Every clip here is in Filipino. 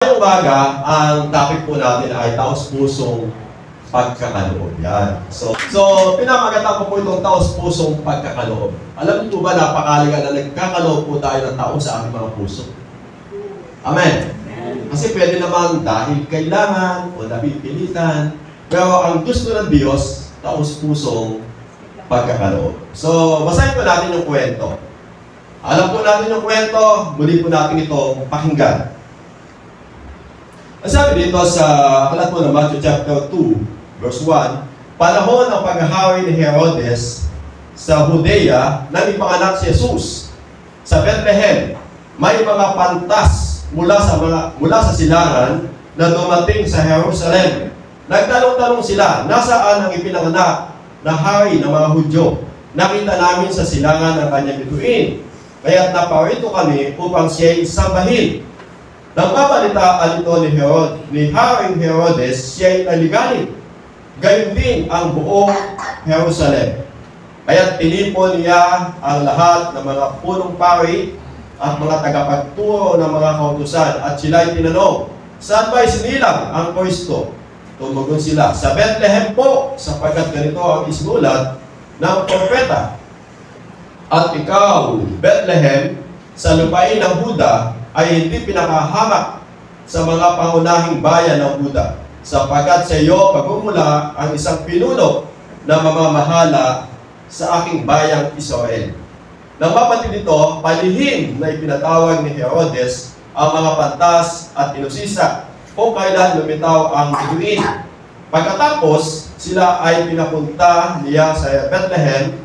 Ngayong umaga, ang topic po natin ay taos-pusong pagkakaloob. Yan. So pinamagatan ko po itong taos-pusong pagkakaloob. Alam niyo po ba, napakalaga na nagkakaloob po tayo ng tao sa ating mga puso. Amen. Kasi pwede naman dahil kailangan o napipilitan. Pero ang gusto ng Diyos, taos-pusong pagkakaloob. So, basahin po natin yung kwento. Alam po natin yung kwento, muli po natin ito pakinggan. Ang sabi dito sa aklat po ng Matthew chapter 2, verse 1, panahon ng paghahawi ni Herodes sa Judea nang ipanganak si Jesus sa Bethlehem, may mga pantas mula sa silangan na dumating sa Jerusalem. Nagtanong-tanong sila, nasaan ang ipinanganak na hari ng mga Hudyo? Nakita namin sa silangan ng kanyang bituin, kaya't naparito kami upang siya'y sambahin. Nang mabalitaan ito ni Haring Herodes, siya'y naligalig. Gayon din ang buong Jerusalem. Kaya't tinipon niya ang lahat ng mga punong pari at mga tagapagturo ng mga kautusan at sila'y tinanong, saan ba'y sinilang ang Kristo? Tumugon sila, sa Bethlehem po, sapagkat ganito ang isinulat ng propeta. At ikaw, Bethlehem, sa lupain ng Huda, ay hindi pinakahamak sa mga pangunahing bayan ng Huda, sapagkat sa iyo pagmumula ang isang pinuno na mamamahala sa aking bayang Israel. Nang mapatid ito, palihim na ipinatawag ni Herodes ang mga pantas at inusisa kung kailan lumitaw ang bituin. Pagkatapos, sila ay pinapunta niya sa Bethlehem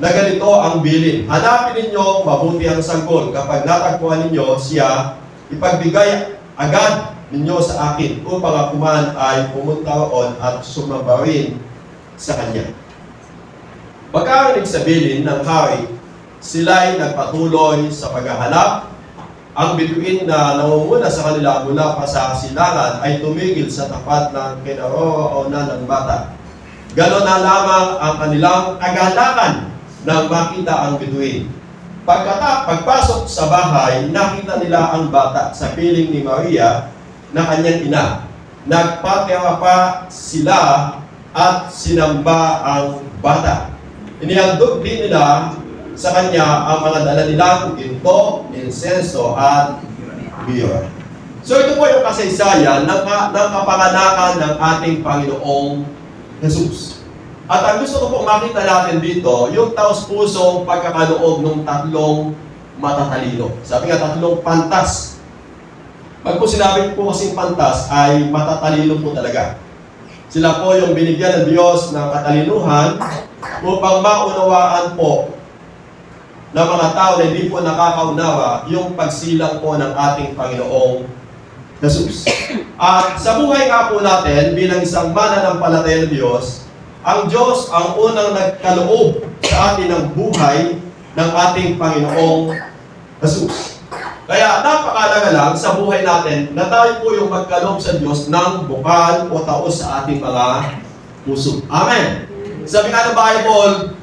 na ganito ang bilin. Hanapin ninyo mabuti ang sanggol. Kapag natagpuan ninyo siya, ipagbigay agad ninyo sa akin upang ako man ay pumunta roon at sumamba rin sa kanya. Pagkarinig sa bilin ng hari, sila'y nagpatuloy sa paghahanap. Ang bituin na nangunguna sa kanila mula pa sa silangan ay tumigil sa tapat ng kinaroroonan ng bata. Ganon na lamang ang kanilang kagalakan nang makita ang bituin. Pagpasok sa bahay, nakita nila ang bata sa piling ni Maria na kanyang ina. Nagpatira pa sila at sinamba ang bata. Inihandog din nila sa kanya ang mga dala nilang ginto, insenso at myrrh. So ito po yung kasaysayan ng kapanganakan ng ating Panginoong Jesus. At ang gusto ko pong makita natin dito, yung taos-pusong pagkakaloob ng tatlong matatalino. Sabi nga, tatlong pantas. Pag po sinabi po kasing pantas, ay matatalino po talaga. Sila po yung binigyan ng Diyos ng katalinuhan upang maunawaan po ng mga tao na hindi po nakakaunawa yung pagsilang po ng ating Panginoong Jesus. At sa buhay nga po natin, bilang isang mananampalataya ng Diyos, ang Diyos ang unang nagkaloob sa atin ng buhay ng ating Panginoong Jesus. Kaya napakalaga lang sa buhay natin na tayo po yung magkaloob sa Diyos ng bukal o taos sa ating mga puso. Amen! Sabi nga ng Bible,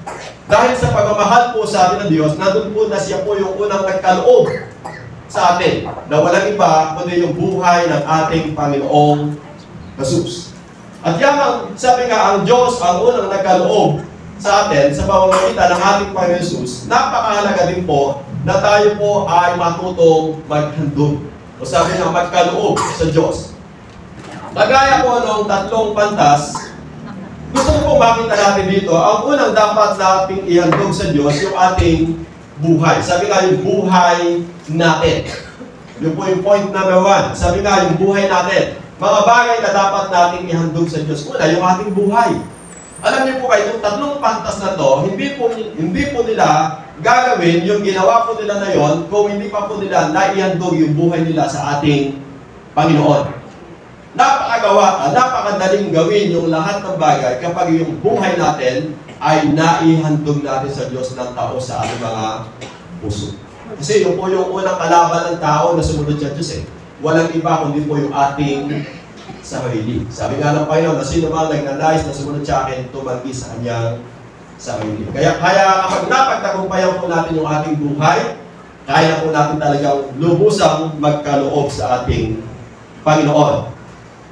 dahil sa pagmamahal po sa atin ng Diyos, nandun po na siya po yung unang nagkaloob sa atin na walang iba kundi yung buhay ng ating Panginoong Jesus. At yan, sabi nga, ang Diyos ang unang nagkaloob sa atin sa pamamagitan ng ating Panginoon Jesus. Napakahalaga din po na tayo po ay matutong maghandog. O sabi nga, magkaloob sa Diyos. Kagaya po ng tatlong pantas, gusto ko pong makita natin dito, ang unang dapat nating ihandog sa Diyos, yung ating buhay. Sabi nga, yung buhay natin. Yung po yung point number 1. Sabi nga, yung buhay natin. Mga bagay na dapat nating ihandog sa Diyos. Una, yung ating buhay. Alam niyo po kayo, yung tatlong pantas na to, hindi po nila gagawin yung ginawa po nila na yon kung hindi pa po nila naihandog yung buhay nila sa ating Panginoon. Napakadaling gawin yung lahat ng bagay kapag yung buhay natin ay naihandog natin sa Diyos ng tao sa ating mga puso. Kasi yun po yung unang kalaban ng tao na sumunod sa Diyos eh. Walang iba kundi po yung ating sarili. Sabi nga ng Panginoon na sino mang nagnanais na sumunod sa akin, tumanggi sa kanyang sarili. Kaya kapag napagtagumpayan po natin yung ating buhay, kaya po natin talagang lubusang magkaloob sa ating Panginoon.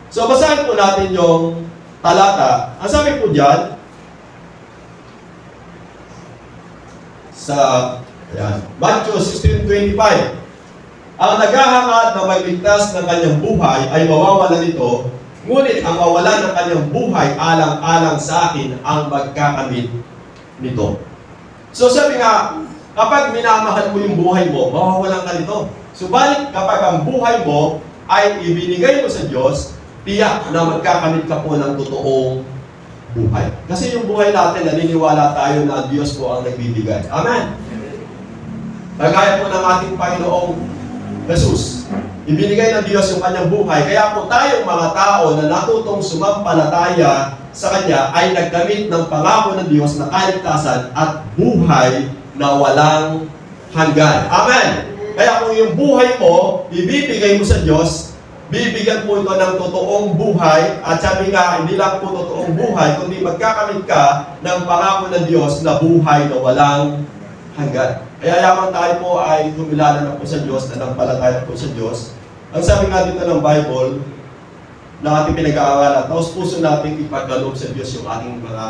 So, basahin po natin yung talata. Ang sabi po dyan, sa Matthew 16:25, ang naghahangad na magligtas ng kanyang buhay ay mawawala nito, ngunit ang mawalan ng kanyang buhay alang-alang sa akin ang magkakamit nito. So sabi nga, kapag minamahal mo yung buhay mo, mawawalan ka nito. Subalit kapag ang buhay mo ay ibinigay mo sa Diyos, tiyak na magkakamit ka po ng totoong buhay. Kasi yung buhay natin, naniniwala tayo na ang Diyos po ang nagbibigay. Amen? Kagaya po ng ating Panginoong Jesus, ibinigay ng Diyos yung kanyang buhay. Kaya po tayong mga tao na natutong sumampalataya sa Kanya ay nagkamit ng pangako ng Diyos na kaligtasan at buhay na walang hanggan. Amen! Kaya kung yung buhay mo, ibibigay mo sa Diyos, bibigyan po ito ng totoong buhay. At sabi nga, hindi lang po totoong buhay, kundi magkakamit ka ng pangako ng Diyos na buhay na walang hanggan. Kaya yaman tayo po ay kumilala na po sa Diyos, nanampalataya po sa Diyos. Ang sabi nga dito ng Bible, na ating pinag-aaralan, taos puso natin ipagkaloob sa Diyos yung ating mga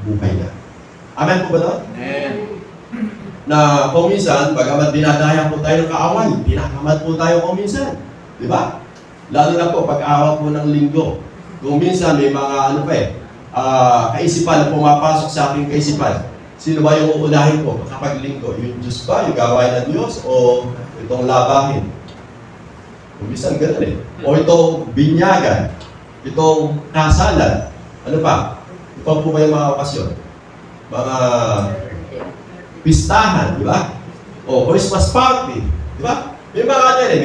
buhay na. Amen po ba doon? Amen. Na kung minsan, bagamat dinadaya po tayo ng kaaway, tinakamad po tayo kung minsan. Di ba? Lalo na po pag-araw po ng linggo. Kung minsan may mga kaisipan na pumapasok sa aking kaisipan. Sino ba yung uunahin ko kapag linggo? Yung Diyos ba? Yung gawain ng Diyos? O itong labahin? Kung minsan gano'n eh. O itong binyagan? Itong kasalan? Ano pa? Ito po ba yung mga okasyon? Mga pistahan, di ba? O Christmas party, di ba? May mga ano eh,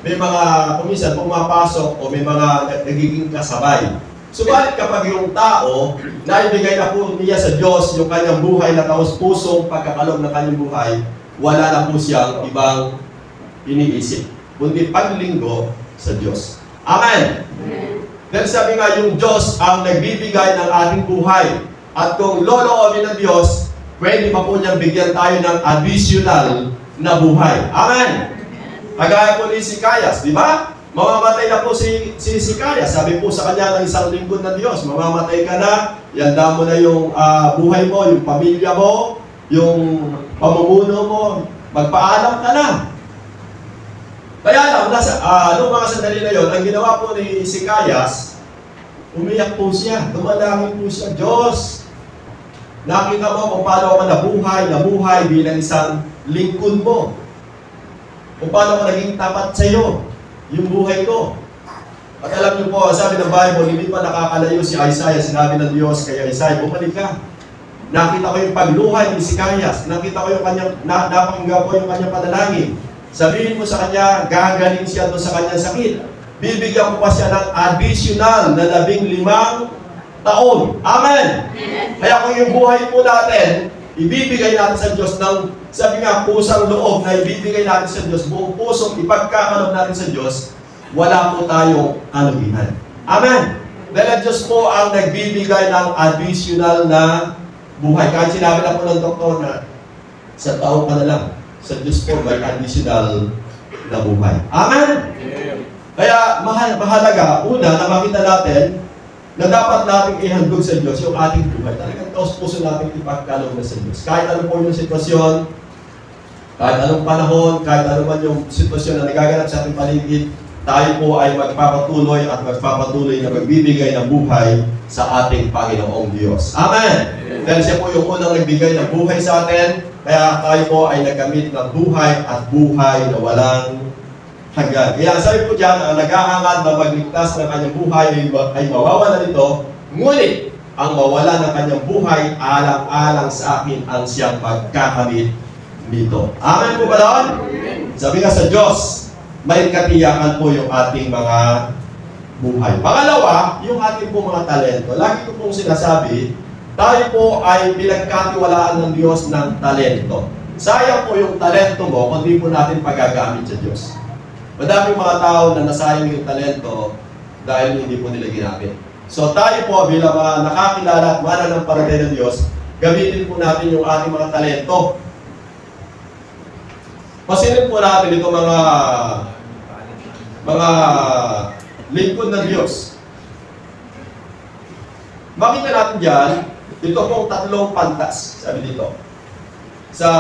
may mga kung minsan pumapasok o may mga nagiging kasabay. Subalit kapag yung tao, naibigay na po niya sa Diyos yung kanyang buhay na taos-pusong pagkakaloob ng kanyang buhay, wala na po siyang ibang iniisip, kundi paglinggo sa Diyos. Amen! Dahil sabi nga, yung Diyos ang nagbibigay ng ating buhay. At kung loloobin ng Diyos, pwede pa po niyang bigyan tayo ng additional na buhay. Amen! Kagaya po ni Sikayas, di ba? Mamamatay na po si Sikayas. Sabi po sa kanya ng isang lingkod ng Diyos, mamamatay ka na, yanda mo na yung buhay mo, yung pamilya mo, yung pamumuno mo, magpaalam ka na. Kaya lang, noong mga sandali na yun, ang ginawa po ni Sikayas, umiyak po siya, dumalangin po siya, Diyos, nakita mo kung paano ako nabuhay bilang isang lingkod mo. Kung paano ako naging tapat sa iyo, yung buhay ko. At alam niyo po, sabi ng Bible, hindi pa nakakalayo si Isaiah, sinabi ng Diyos, kaya Isaiah, bumalik ka. Nakita ko yung pagluhay ni Sikayas, nakita ko yung kanyang, napakinggan ko yung kanyang panalangin. Sabihin mo sa kanya, gagaling siya doon sa kanyang sakit. Bibigyan ko pa siya ng additional na 15 taon. Amen! Kaya kung yung buhay po natin, ibibigay natin sa Diyos ng, sabi nga, pusang loob na ibibigay natin sa Diyos, buong pusong ipagkakaloob natin sa Diyos, wala po tayong anugihan. Amen! Dahil ang Diyos po ang nagbibigay ng additional na buhay. Kahit sinabi na po ng doktor na sa taon ka na lang, sa Diyos po may additional na buhay. Amen! Kaya mahalaga, una, na makita natin na dapat natin ihandog sa Diyos yung ating buhay. Talagang taos-puso natin ipagkaloob na sa Diyos. Kahit ano po yung sitwasyon, kahit anong panahon, kahit ano man yung sitwasyon na nagaganap sa ating paligid, tayo po ay magpapatuloy at magpapatuloy na magbibigay ng buhay sa ating Panginoong Diyos. Amen! Dahil siya po yung unang nagbigay ng buhay sa atin, kaya tayo po ay nagkamit ng buhay at buhay na walang hanggan. Kaya sabi po dyan, ang naghahangad na magligtas ng kanyang buhay ay mawawala nito, ngunit ang mawala ng kanyang buhay, alang-alang sa akin ang siyang pagkakamit nito. Amen po ba doon? Sabi nga sa Diyos, may katiyakan po yung ating mga buhay. Pangalawa, yung ating po mga talento. Lagi ko pong sinasabi, tayo po ay pinagkatiwalaan ng Diyos ng talento. Sayang po yung talento mo kung di po natin pagagamit sa Diyos. Madaming mga tao na nasayang yung talento dahil hindi po nila ginamit. So tayo po bilang mga nakakilala at mananampalataya ng Diyos, gamitin po natin yung ating mga talento. Pasilin po natin ito mga lingkod ng Diyos. Makita natin dyan, ito pong tatlong pantas, sabi dito. Sa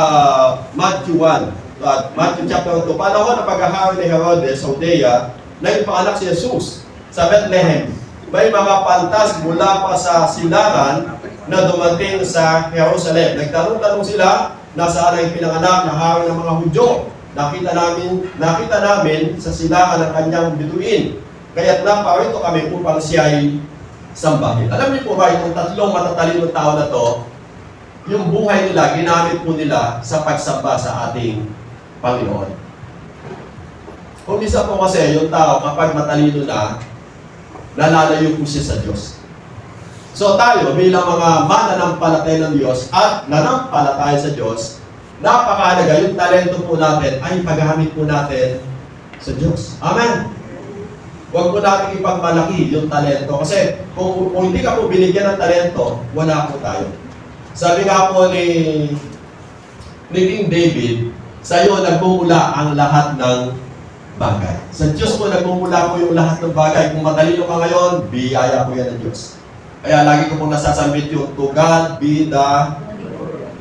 Matthew 1, Matthew chapter 2, panahon ng paghahari ni Herodes sa Judea, na ipanganak si Jesus sa Bethlehem. May mga pantas mula pa sa silangan na dumating sa Jerusalem. Nagtanong-tanong sila, nasaan ang pinanganak na hari ng mga Hudyo? Nakita namin sa silangan ng kanyang bituin. Kaya't naparito kami upang siya ay sambahin. Alam niyo po ba, itong tatlong matatalinong tao na to, yung buhay nila, ginamit po nila sa pagsamba sa ating Panginoon. Kung isa po kasi, yung tao, kapag matalino na, nalalayo po siya sa Diyos. So tayo, bilang mga mananampalataya ng Diyos at nanampalataya sa Diyos, napakahalaga yung talento po natin ay paggamit po natin sa Diyos. Amen! Huwag po natin ipagmalaki yung talento. Kasi kung hindi ka po binigyan ng talento, wala po tayo. Sabi nga po ni King David, sa iyo nagmumula ang lahat ng bagay. Sa Diyos po nagmumula po yung lahat ng bagay. Kung matalino ka ngayon, biyaya po yan ng Diyos. Kaya lagi ko pong nasasambit yung to God be the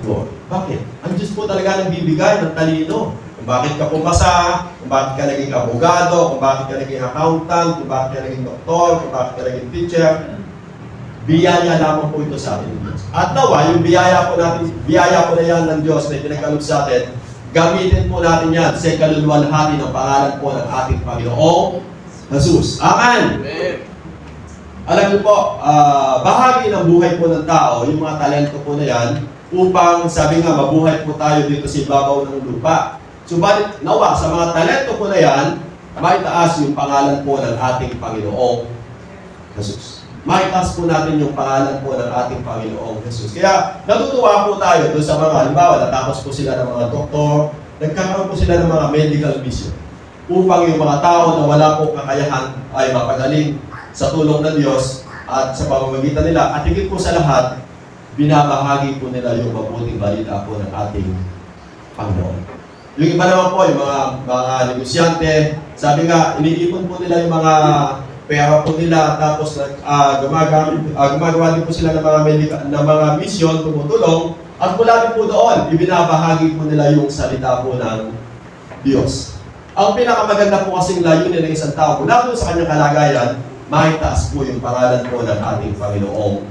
Lord. Bakit? Ang Diyos po talaga nagbibigay ng talino. Kung bakit ka pumasa, kung bakit ka naging abogado, kung bakit ka naging accountant, kung bakit ka naging doktor, kung bakit ka naging teacher, biyaya lamang po ito sa atin ng Diyos. At nawa, yung biyaya po na yan ng Diyos na ipinagkaloob sa atin, gamitin po natin yan sa kaluluwalhati ng pangalan po ng ating Panginoong Jesus. Amen! Alam niyo po, bahagi ng buhay po ng tao, yung mga talento po na yan, upang sabi nga, mabuhay po tayo dito sa ibabaw ng lupa. Subalit, nawa, sa mga talento po na yan, maitaas yung pangalan po ng ating Panginoong Jesus. Maitaas po natin yung pangalan po ng ating Panginoong Jesus. Kaya, natutuwa po tayo doon sa mga, halimbawa, natapos po sila ng mga doktor, nagkakaroon po sila ng mga medical vision, upang yung mga tao na wala po kakayahan ay mapagaling sa tulong ng Diyos at sa pamamagitan nila. At higit po sa lahat, binabahagi po nila yung mabuting balita po ng ating Panginoon. Yung iba naman po, yung mga negosyante, sabi nga, iniipon po nila yung mga pera po nila, tapos gumagawa din po sila ng mga mission, tumutulong, at mula din po doon, ibinabahagi po nila yung salita po ng Diyos. Ang pinakamaganda po kasing layunin ng isang tao, mula doon sa kanyang kalagayan, maitaas po yung pangalan po ng ating Panginoong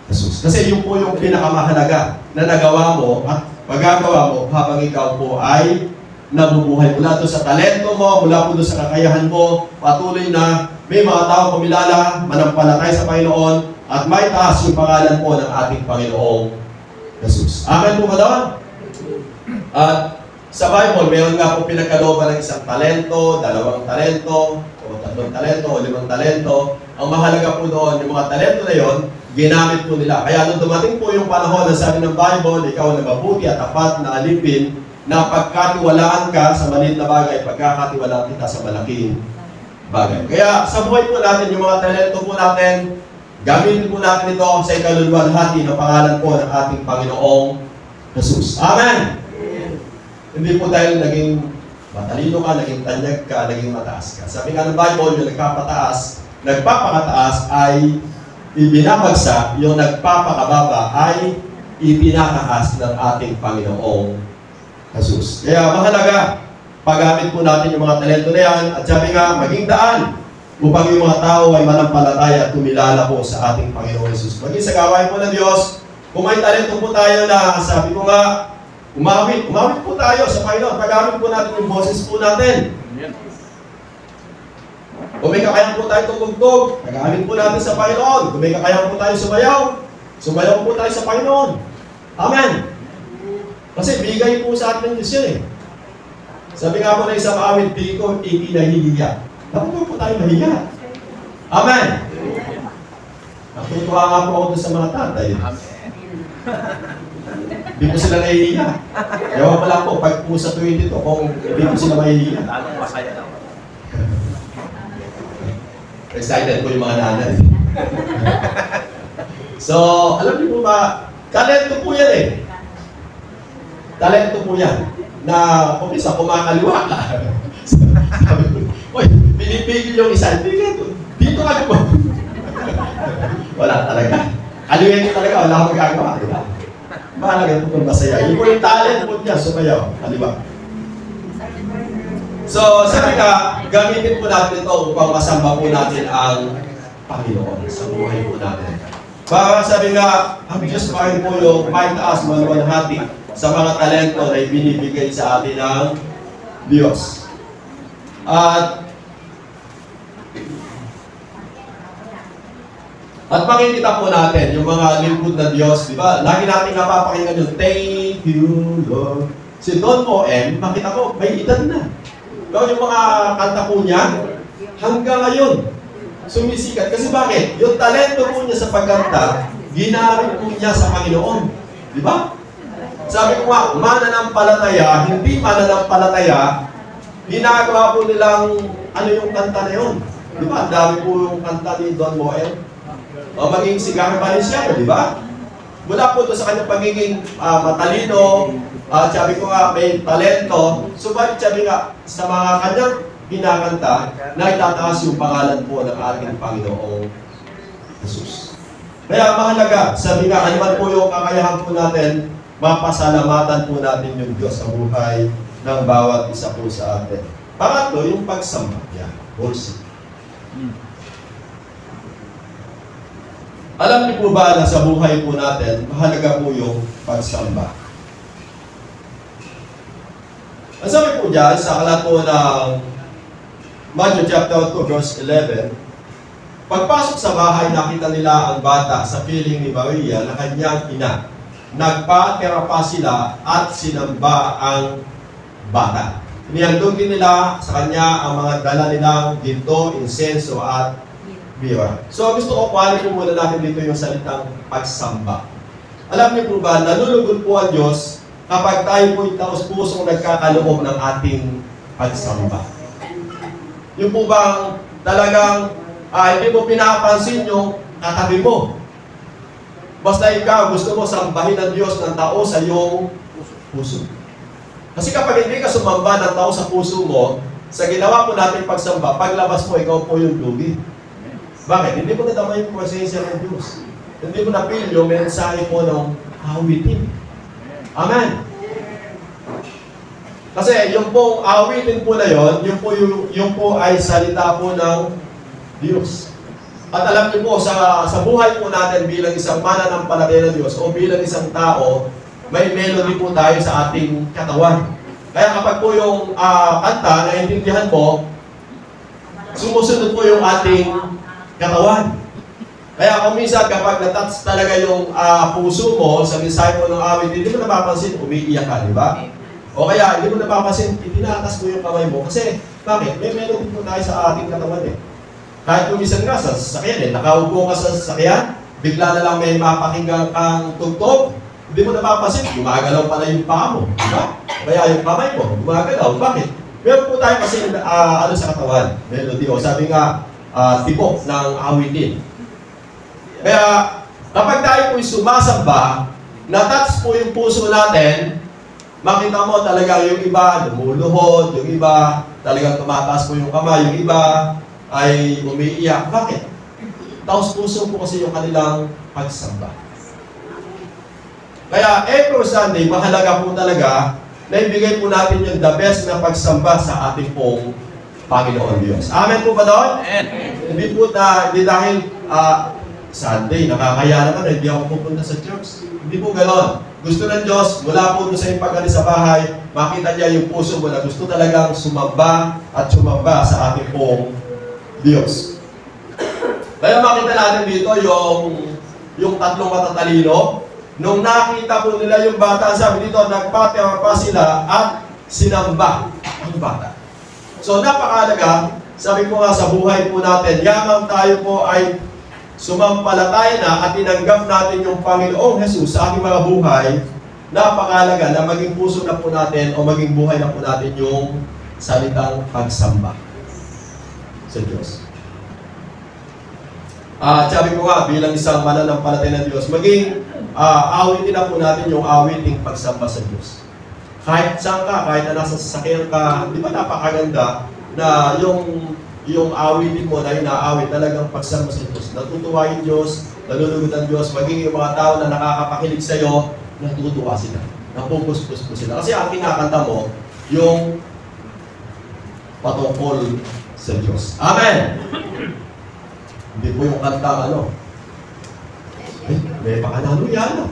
Jesus. Kasi yun po yung pinakamahalaga na nagawa mo at magagawa mo habang ikaw po ay nabubuhay. Mula doon sa talento mo, mula po doon sa kakayahan mo, patuloy na may mga tao kumilala, manampalatay sa Panginoon, at maitaas yung pangalan po ng ating Panginoong Jesus. Amen po ba doon? At sa Bible, meron nga po pinagkalooban ng isang talento, 2 talento, o 3 talento, o 5 talento. Ang mahalaga po doon, yung mga talento na yon, ginamit po nila. Kaya nung dumating po yung panahon na sabi ng Bible, ikaw na mabuti at tapat na alipin, na pagkatiwalaan ka sa maliit na bagay, pagkakatiwalaan kita sa malaking bagay. Kaya sa buhay po natin, yung mga talento po natin, gamitin po natin ito sa ikaluluwalhati ng pangalan po ng ating Panginoong Jesus. Amen! Hindi po dahil naging matalino ka, naging tanyag ka, naging mataas ka. Sabi nga ng Bible, yung nagpapakataas ay ibinabagsak, yung nagpapakababa ay ipinataas ng ating Panginoong Jesus. Kaya mahalaga, paggamit po natin yung mga talento na yan, at sabi nga, maging daan upang yung mga tao ay manampalataya at kumilala po sa ating Panginoong Jesus. Maging sa gawain po ng Diyos, kung may talento po tayo na, sabi ko nga, umawit po tayo sa Panginoon. Paggamit po natin yung boses po natin. Kung may kakayahan po tayo tumugtog, paggamit po natin sa Panginoon. Kung may kakayahan po tayo sumayaw po tayo sa Panginoon. Amen. Kasi bigay po sa atin ng Diyos yun eh. Sabi nga po na isang awit, di ko ikinahihiya. Dapat po tayo mahiya. Amen. Natutuwa nga po ako doon sa mga tatay. Hindi po sila nahihiya. Ewan pa lang po, pag po sa 22, kung hindi po sila mahihiya. Masaya na. Excited po yung mga nanay. So, alam niyo po ba, talento po yan eh. Talento po yan. na umpisa kumakaliwa ka. Sabi ko, oy, pinipigil yung isa, dito ka po. Wala talaga. Kaliwin ko talaga, wala akong magagawa, di ba? Mahalaga po kung masaya. Yung po yung talent po niya, sumayaw, kaliwa. So, sabi ka, gamitin po natin ito upang masamba po natin ang Panginoon sa buhay po natin. Para sabi nga, ang Diyos parin po yung may taas, maluwalhati sa mga talento na ibinibigay sa atin ng Diyos. At makikita po natin yung mga lingkod na Diyos, di ba? Lagi natin napapakinggan yung thank you, Lord. Si Don Moen, makita ko, may edad na. Pero yung mga kanta po niya, hanggang ngayon, sumisikat. Kasi bakit? Yung talento po niya sa pagkanta, ginamit po niya sa Panginoon. Di ba? Sabi ko nga, mananampalataya, hindi mananampalataya, ginagawa po nilang ano yung kanta na yun. Di ba? Ang dami po yung kanta ni Don Moen. O maging si Gary Valenciano, di ba? Mula po ito sa kanyang pagiging matalino, sabi ko nga, may talento. Subalit sabi nga, sa mga kanyang pinakanta, na itataas yung pangalan po ng ating Panginoong Jesus. Kaya mahalaga, sabi nga, ano man po yung kakayahan po natin, mapasalamatan po natin yung Diyos sa buhay ng bawat isa po sa atin. Pangatlo, yung pagsamba. Yan, worship. Alam niyo po ba na sa buhay po natin, mahalaga po yung pagsamba. Ang sabi po dyan, sa aklat po ng Matthew chapter 2, verse 11, pagpasok sa bahay, nakita nila ang bata sa piling ni Maria na kanyang ina. Nagpatira pa sila at sinamba ang bata. Inihandog din nila sa kanya ang mga dala nilang ginto, insenso at mirror. So gusto ko kuhanin po muna natin dito yung salitang pagsamba. Alam niyo po ba, nalulugod po ang Diyos kapag tayo po taos-pusong nagkakaloob ng ating pagsamba. Yung po bang talagang hindi mo pinapansin yung katabi mo. Basta ikaw gusto mo sambahin ng Diyos ng tao sa iyong puso. Kasi kapag hindi ka sumamba ng tao sa puso mo, sa ginawa po natin pagsamba, paglabas mo, ikaw po yung lugi. Bakit? Hindi mo nadama yung presensya ng Diyos. Hindi mo napil yung mensahe po ng awitin. Amen. Kasi yung pong awitin po na yon, yung po ay salita po ng Diyos. At alam niyo po, sa buhay po natin bilang isang mananampalataya ng Diyos o bilang isang tao, may melody po tayo sa ating katawan. Kaya kapag po yung kanta, naiintindihan mo, sumusunod po yung ating katawan. Kaya kung minsan kapag natouch talaga yung puso mo sa mensahe mo ng awit, hindi mo napapansin, umiiyak ka, di ba? O kaya hindi mo napapansin, itinatas mo yung kamay mo. Kasi, bakit? May melody po tayo sa ating katawan eh. Kahit kung minsan nga sa sasakyan eh, nakaupo ka sa sasakyan, bigla na lang may mapakinggan kang tugtog, hindi mo napapansin, gumagalaw pala yung paa mo, di ba? Kaya yung kamay mo, gumagalaw. Bakit? Meron po tayo kasi ano sa katawan, melody. O sabi nga, tibok ng awitin. Kaya kapag tayo po'y sumasamba, natouch po yung puso natin, makita mo talaga yung iba lumuluhod, yung iba talagang tumataas po yung kamay, yung iba ay umiiyak. Bakit? Taos puso po kasi yung kanilang pagsamba. Kaya every Sunday, mahalaga po talaga na ibigay po natin yung the best na pagsamba sa ating pong Panginoon Diyos. Amen po ba doon? Hindi po hindi dahil Sunday, nakakaya naman, hindi ako pupunta sa church. Hindi po gano'n. Gusto ng Diyos, mula po sa iyong pag-alis sa bahay, makita niya yung puso mo na gusto talagang sumamba at sumamba sa ating pong Diyos. Kaya makita natin dito yung tatlong matatalino. Nung nakita po nila yung bata, sabi dito, nagpatira pa sila at sinamba ang bata. So napakalaga, sabi ko nga sa buhay po natin, yamang tayo po ay sumampalataya na at tinanggap natin yung Panginoong Jesus sa ating mga buhay, napakalaga na maging puso na po natin o maging buhay na po natin yung salitang pagsamba sa Diyos. Sabi ko nga, bilang isang mananampalataya ng Diyos, maging awitin na po natin yung awiting pagsamba sa Diyos. Kahit saan ka, kahit na nasa sasakyan ka, di ba napakaganda na yung awitin mo na inaawit talagang pagsama sa Diyos. Natutuwa yung Diyos, nalulugod ang Diyos, maging yung mga tao na nakakapakinig sa iyo, natutuwa sila. Napupus-pus po sila. Kasi ang kinakanta mo, yung patungkol sa Diyos. Amen! Hindi po yung kanta, may pakanalo yan.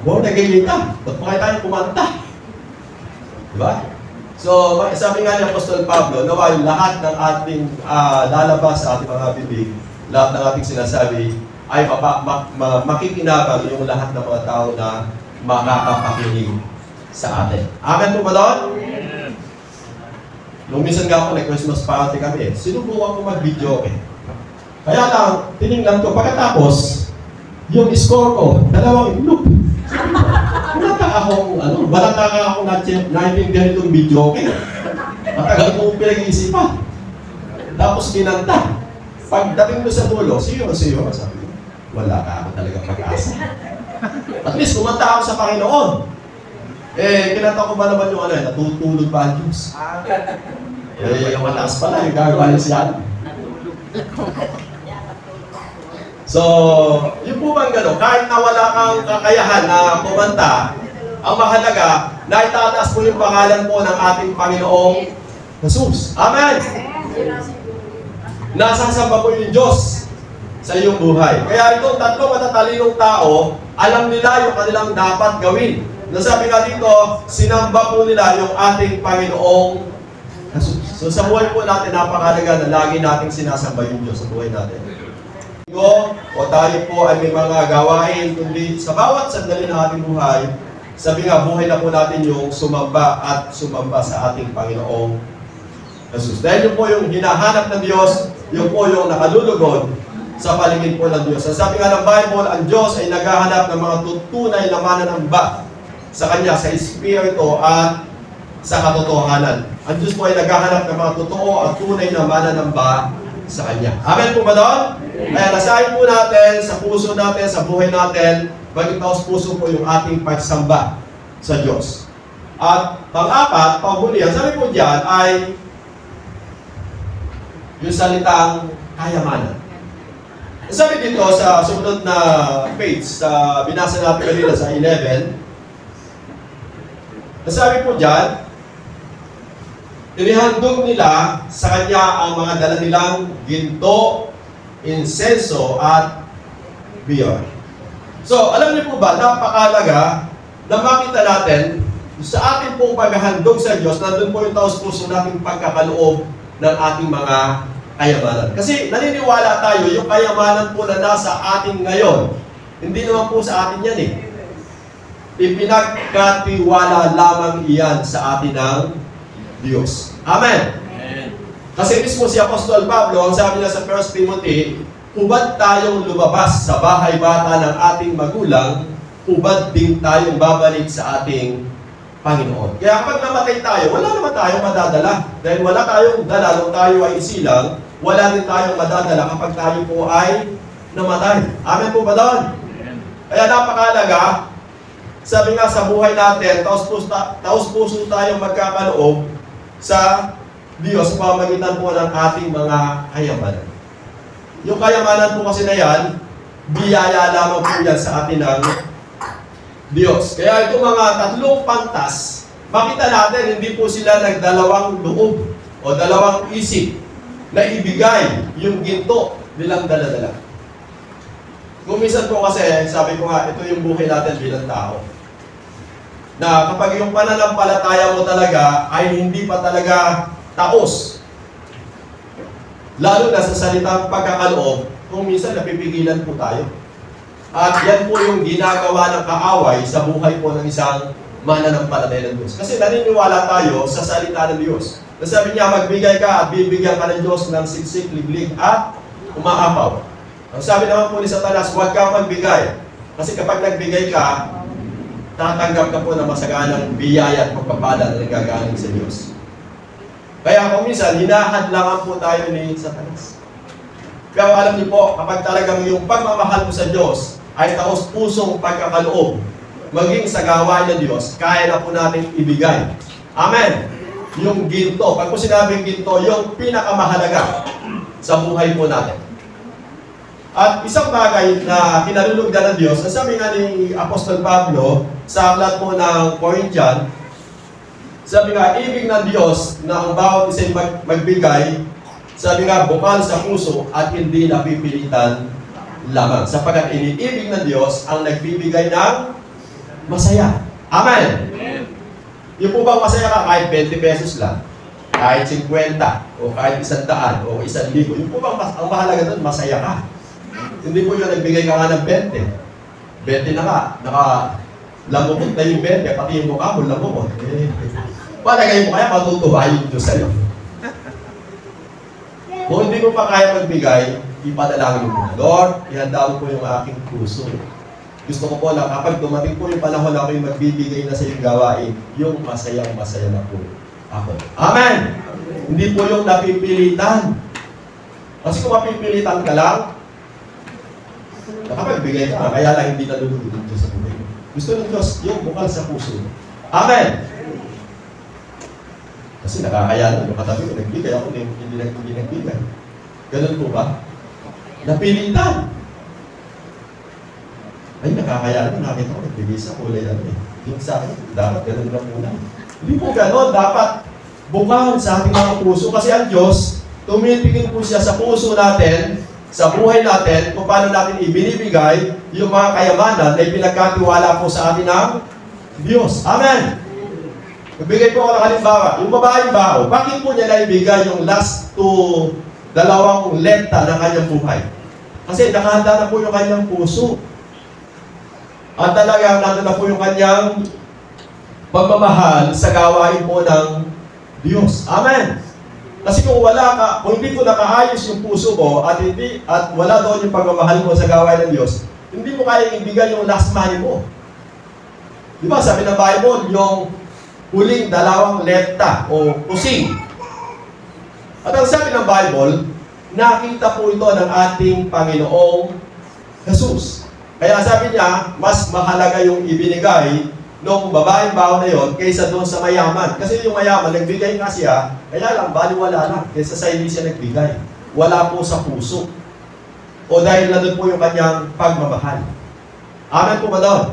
Wow, nagiging ka. Ba't pa kayo tayong kumanta? Diba? So, sabi nga ni Apostol Pablo, naway lahat ng ating lalabas sa ating mga bibig, lahat ng ating sinasabi, ay makikinabang yung lahat ng mga tao na makakapakinig sa atin. Amen po ba doon? Nung minsan nga ako, nag-Christmas party kami, sinubukan ko mag-video, Kaya lang, tinignan ko, pagkatapos, yung score ko, 2 loop. Wala akong naintindihan itong video, Matagal kong pinag-iisipan. Tapos kinanta. Pagdating mo sa dulo, siyo, sabi ko, wala ka ako talaga pag-asa. At least, kumanta ako sa Panginoon. Kinanta ko ba naman yung natutulog ba ang Diyos? Yung mataas pala, yung gagawa siya. So, yung po bang gano'n, kahit na wala kang kakayahan na kumanta, ang mahalaga, na itataas po yung pangalan po ng ating Panginoong Jesus. Amen! Nasasamba po yung Diyos sa iyong buhay. Kaya itong tatlong matatalinong tao, alam nila yung kanilang dapat gawin. Nasabi nga dito, sinamba po nila yung ating Panginoong Jesus. So sa buhay po natin, napakahalaga na lagi nating sinasamba yung Diyos sa buhay natin. O tayo po ay may mga gawain, kundi sa bawat sandali ng ating buhay, sabi nga, buhay na po natin yung sumamba at sumamba sa ating Panginoong Jesus. Dahil yun po yung hinahanap ng Diyos, yun po yung nakalulugod sa paligid po ng Diyos. Sabi nga ng Bible, ang Diyos ay naghahanap ng mga tunay na mananamba sa Kanya, sa Espiritu at sa katotohanan. Ang Diyos po ay naghahanap ng mga totoo at tunay na mananamba sa Kanya. Amen po ba doon? Kaya nasahin po natin, sa puso natin, sa buhay natin, maging taos puso po yung ating pagsamba sa Diyos. At pang-apat, panghulihan, sabi po dyan ay yung salitang kayamanan. Sabi dito sa sumunod na page, sa binasa natin kanina sa 11, nasabi po dyan, inihandog nila sa Kanya ang mga dala nilang ginto, insenso, at biyor. So, alam niyo po ba, napakalaga na makita natin sa ating pong paghahandog sa Diyos, nandun po yung taos-puso nating pagkakaloob ng ating mga kayamanan. Kasi naniniwala tayo, yung kayamanan po na nasa atin ngayon, hindi naman po sa atin yan Ipinagkatiwala lamang iyan sa atin ng Diyos. Amen! Kasi mismo si Apostol Pablo, ang sabi niya sa 1 Timothy, hubad tayong lumabas sa bahay bata ng ating magulang, hubad din tayong babalik sa ating Panginoon. Kaya kapag namatay tayo, wala naman tayong madadala. Dahil wala tayong dala nung tayo ay isilang, wala din tayong madadala kapag tayo po ay namatay. Amen po ba doon? Kaya napakalaga, sabi nga sa buhay natin, taos-puso tayong magkakaloob sa Diyos sa pamamagitan po ng ating mga kayamanan. Yung kayamanan po kasi na yan, biyaya lamang po yan sa atin ng Diyos. Kaya itong mga tatlong pantas, makita natin, hindi po sila nagdalawang loob o dalawang isip na ibigay yung ginto nilang dala-dala. Kung minsan po kasi, sabi ko nga, ito yung buhay natin bilang tao. Na kapag yung pananampalataya mo talaga ay hindi pa talaga taos, lalo na sa salitang pagkakaloob, kung minsan napipigilan po tayo. At yan po yung ginagawa ng kaaway sa buhay po ng isang mananampalataya ng Diyos. Kasi naniniwala tayo sa salita ng Diyos. Sabi niya, magbigay ka at bibigyan ka ng Diyos ng siksik, liglig at umaapaw. Ang sabi naman po ni Satanas, huwag kang magbigay. Kasi kapag nagbigay ka, tatanggap ka po ng masaganang biyaya at pagpapala na nagagaling sa Diyos. Kaya kung minsan, hinahadlangan po tayo ni Satanas. Pero alam niyo po, kapag talagang yung pagmamahal mo sa Diyos ay taos-pusong pagkakaloob, maging sa gawain ng Diyos, kaya na po natin ibigay. Amen. Yung ginto. Pag po sinabing ginto, yung pinakamahalaga sa buhay po natin. At isang bagay na kinalulugdan ng Diyos, sabi nga ni Apostol Pablo sa aklat po ng Corinthian, sabi nga, ibig ng Diyos na ang bawat isa'y magbigay, sabi nga, bukal sa puso at hindi napipilitan lamang. Sapagkat iniibig ng Diyos ang nagbibigay ng masaya. Amen! Yung po bang masaya ka kahit 20 pesos lang, kahit 50, o kahit 100, o 1,000. Yung po bang ang mahalaga doon, masaya ka. Hindi po yung nagbigay ka nga ng 20. 20 na ka, nakalamukot na yung 20, pati yung mukha mo, lamukot. Palagay mo kaya matutuwa yung Diyos sa'yo. Kung hindi mo pa kaya magbigay, ipadalangin mo. Lord, ihanda mo po yung aking puso. Gusto ko po lang, kapag dumating po yung panahon na ako'y magbibigay na sa iyong gawain, yung masayang-masaya na po ako. Amen! Hindi po yung napipilitan. Kasi kung mapipilitan ka lang, nakapagbigay ka, kaya lang hindi nalulugod ng Diyos sa buhay mo. Gusto ng Diyos yung bukal sa puso. Amen! Kasi nakakaya yung katabi ko, nagbigay ako, hindi nagbigay. Ganun po ba? Napilitan. Ay, nakakaya nakita ko, nagbigay sa kulay yung sa akin, dapat ganun lang muna. Hindi po ganun, dapat bukal sa ating mga puso. Kasi ang Diyos, tumitingin po siya sa puso natin, sa buhay natin, kung paano natin ibinibigay yung mga kayamanan na ipinagkatiwala po sa atin ng Diyos. Amen! Magbigay po ako ng halimbawa. Yung babaeng bao, bakit po niya naibigay yung last to 2 lekta ng kanyang buhay? Kasi nakahanda na po yung kanyang puso. At talagang nandun na po yung kanyang pagmamahal sa gawain po ng Diyos. Amen! Kasi kung kung hindi po nakaayos yung puso mo at wala doon yung pagmamahal mo sa gawain ng Diyos, hindi mo kaya ibigay yung last money mo. Di ba? Sabi ng Bible, yung huling 2 lekta o kusing. At ang sabi ng Bible, nakita po ito ng ating Panginoong Jesus. Kaya sabi niya, mas mahalaga yung ibinigay nung babaeng bao na yon kaysa doon sa mayaman. Kasi yung mayaman, nagbigay nga siya, kaya lang, baliwala lang, kaysa sa hindi siya nagbigay. Wala po sa puso. O dahil na doon po yung kanyang pagmamahal. Amen po ba doon?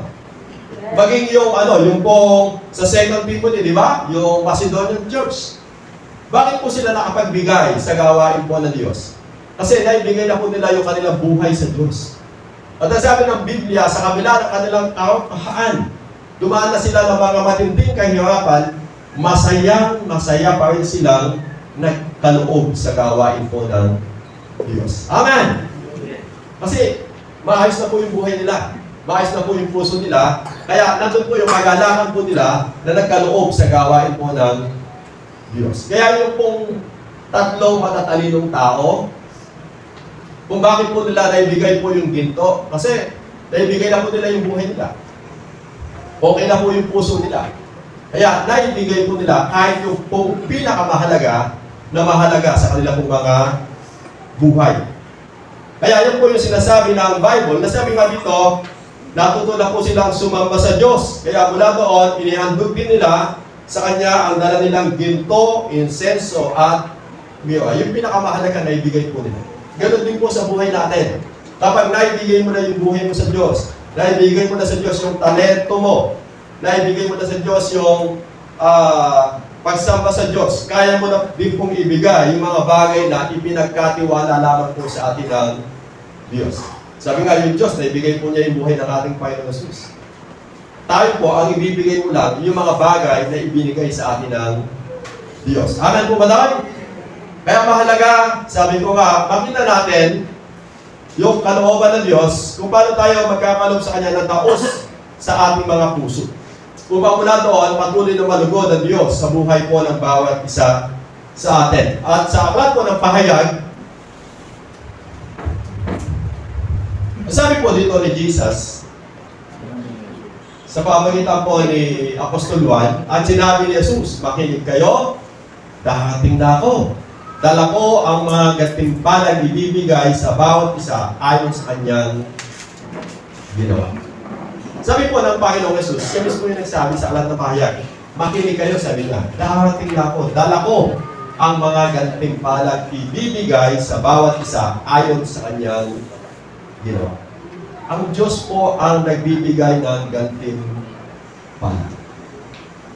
Maging yung pong sa 2 Timothy, di ba? Yung Macedonian Church. Bakit po sila nakapagbigay sa gawain po ng Diyos? Kasi naibigay na po nila yung kanilang buhay sa Diyos. At ang sabi ng Biblia, sa kabila ng kanilang kahaan, dumaan na sila ng mga matinding kahirapan, masaya pa rin silang nagkaloob sa gawain po ng Diyos. Amen! Kasi maayos na po yung buhay nila. Maayos na po yung puso nila. Kaya nandun po yung kagalangan po nila na nagkaloob sa gawain po ng Diyos. Kaya yung pong 3 matatalinong tao, kung bakit po nila naibigay po yung ginto, kasi naibigay na po nila yung buhay nila. Okay na po yung puso nila. Kaya naibigay po nila kahit yung pong pinakamahalaga na mahalaga sa kanilang pong mga buhay. Kaya yun po yung sinasabi ng Bible, nasabi nga dito, natuto na po silang sumamba sa Diyos. Kaya mula doon, inihandog din nila sa Kanya ang dala nilang ginto, insenso, at mira. Yung pinakamahalaga na ibigay po nila. Ganon din po sa buhay natin. Kapag naibigay mo na yung buhay mo sa Diyos, naibigay mo na sa Diyos yung talento mo, naibigay mo na sa Diyos yung pagsamba sa Diyos, kaya mo na din pong ibigay yung mga bagay na ipinagkatiwala lamang po sa atin ng Diyos. Sabi nga yung Diyos, naibigay po niya yung buhay ng ating Panginoon Jesus. Tayo po, ang ibibigay mo lang, yung mga bagay na ibinigay sa atin ng Diyos. Amen po ba tayo? Kaya mahalaga, sabi ko nga, makita natin yung kalooban ng Diyos, kung paano tayo magkakaloob sa Kanya ng taos sa ating mga puso. Upang mula doon, patuloy na malugod ang Diyos sa buhay po ng bawat isa sa atin. At sa aklat po ng pahayag, sabi po dito ni Jesus, sa pamagitan po ni Apostol Juan, at sinabi ni Jesus, makinig kayo, darating na ako. Dala ko ang mga gantimpalang ibibigay sa bawat isa ayon sa kanyang ginawa. Sabi po ng Panginoong Jesus, siya mismo yung nagsabi sa alat ng pahayag, makinig kayo, sabi niya, darating na ako, dala ko ang mga gantimpalang ibibigay sa bawat isa ayon sa kanyang ginawa. Ang Diyos po ang nagbibigay ng gantimpala.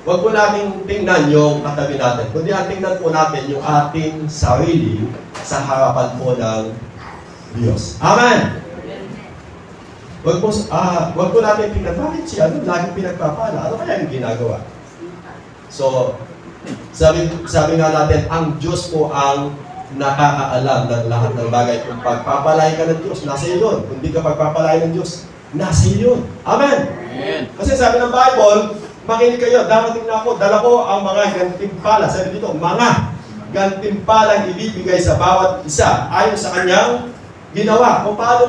Huwag po natin tingnan yung katabi natin, kundi ang tingnan po natin yung ating sarili sa harapan po ng Diyos. Amen! Huwag po natin tingnan, bakit siya laging pinagpapala? Ano kaya yung ginagawa? So, sabi nga natin, ang Diyos po ang nakakaalam ng lahat ng bagay. Kung pagpapalay ka ng Diyos, nasa iyo yun. Kung di ka pagpapalay ng Diyos, nasa iyo yun. Amen! Amen! Kasi sabi ng Bible, makinig kayo, darating na ako, dala ko ang mga gantimpala. Sabi dito, mga gantimpalang ibibigay sa bawat isa ayon sa kanyang ginawa. Kung paano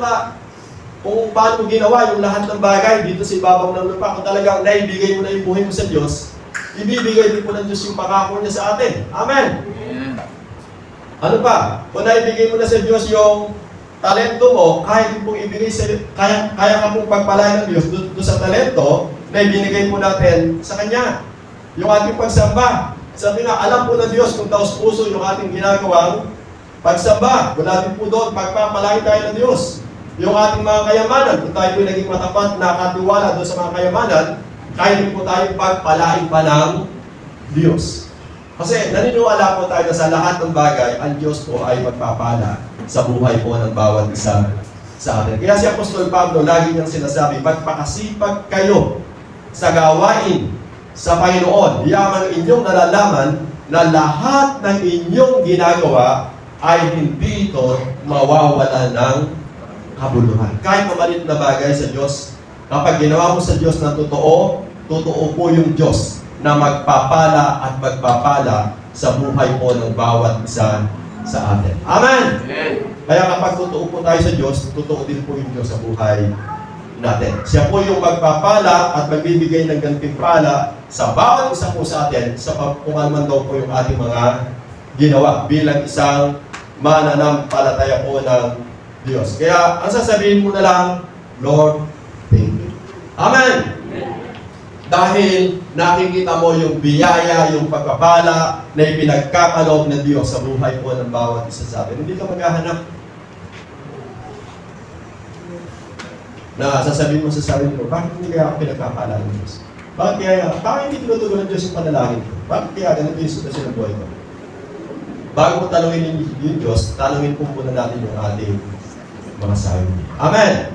mo ginawa yung lahat ng bagay dito sa ibabaw ng lupa, kung talagang naibigay mo na yung buhay mo sa Diyos, ibibigay din po ng Diyos yung pangako niya sa atin. Amen! Ano pa? Kung naibigay mo na sa Diyos yung talento mo, kahit pong ibigay kaya ka pong pagpalain ng Diyos doon sa talento na ibinigay po natin sa Kanya. Yung ating pagsamba. Sabi nga, alam po ng Diyos kung taos puso yung ating ginagawang pagsamba. Kung natin po doon, pagpapalain tayo ng Diyos. Yung ating mga kayamanan, kung tayo po naging matapat na katiwala doon sa mga kayamanan, kahit po tayo pagpalain pa ng Diyos. Kasi naniniwala po tayo na sa lahat ng bagay, ang Diyos po ay magpapala sa buhay po ng bawat isa sa atin. Kaya si Apostol Pablo, lagi niyang sinasabi, magpakasipag kayo sa gawain sa Panginoon. Yaman inyong nalalaman na lahat ng inyong ginagawa ay hindi ito mawawala ng kabuluhan. Kahit mamalit na bagay sa Diyos, kapag ginawa mo sa Diyos na totoo, totoo po yung Diyos na magpapala at magpapala sa buhay po ng bawat isa sa atin. Amen! Amen! Kaya kapag totoo po tayo sa Diyos, totoo din po yung Diyos sa buhay natin. Siya po yung magpapala at magbibigay ng gantimpala sa bawat isa po sa atin sa kung ano daw po yung ating mga ginawa bilang isang mananampalataya po ng Diyos. Kaya ang sasabihin mo na lang, Lord, thank you. Amen! Dahil nakikita mo yung biyaya, yung pagpapala na ipinagkakaloob ng Diyos sa buhay po ng bawat isa sa atin. Hindi ka maghahanap na sasabihin mo sa sarili mo, bakit hindi kaya ako pinagpapala ng Diyos? Bakit hindi tinutugon ng Diyos yung panalangin ko? Bakit kaya ganito yung sitwasyon ng buhay ko? Bago mo tanungin yung Diyos, tanungin po muna natin yung ating mga sarili. Amen!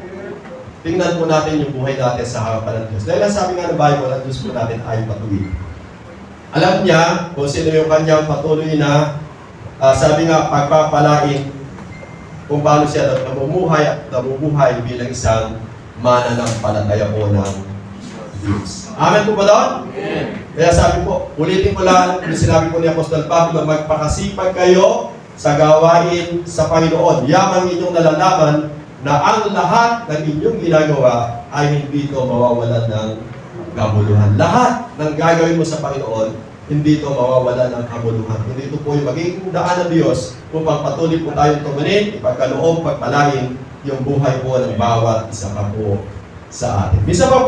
Tingnan po natin yung buhay natin sa harapan ng Diyos. Dahil ang sabi nga ng Bible, ang Diyos po natin ay patuloy. Alam niya kung sino yung kanyang patuloy na, sabi nga, pagpapalain kung paano siya namumuhay bilang isang mananampalataya po ng Diyos. Amen po ba doon? Amen. Kaya sabi po, ulitin ko lang, sinabi po ni Apostol Pablo, magpakasipag kayo sa gawain sa Panginoon. Yamang inyong nalalaman na ang lahat ng inyong ginagawa ay hindi ito mawawalan ng kabuluhan. Lahat ng gagawin mo sa Panginoon, hindi ito mawawalan ng kabuluhan. Hindi ito po yung magiging daan ng Diyos upang patuloy po tayong tumunin, ipagkaloob, pagpalain yung buhay po ng bawat isa pa po sa atin. Bisa pa po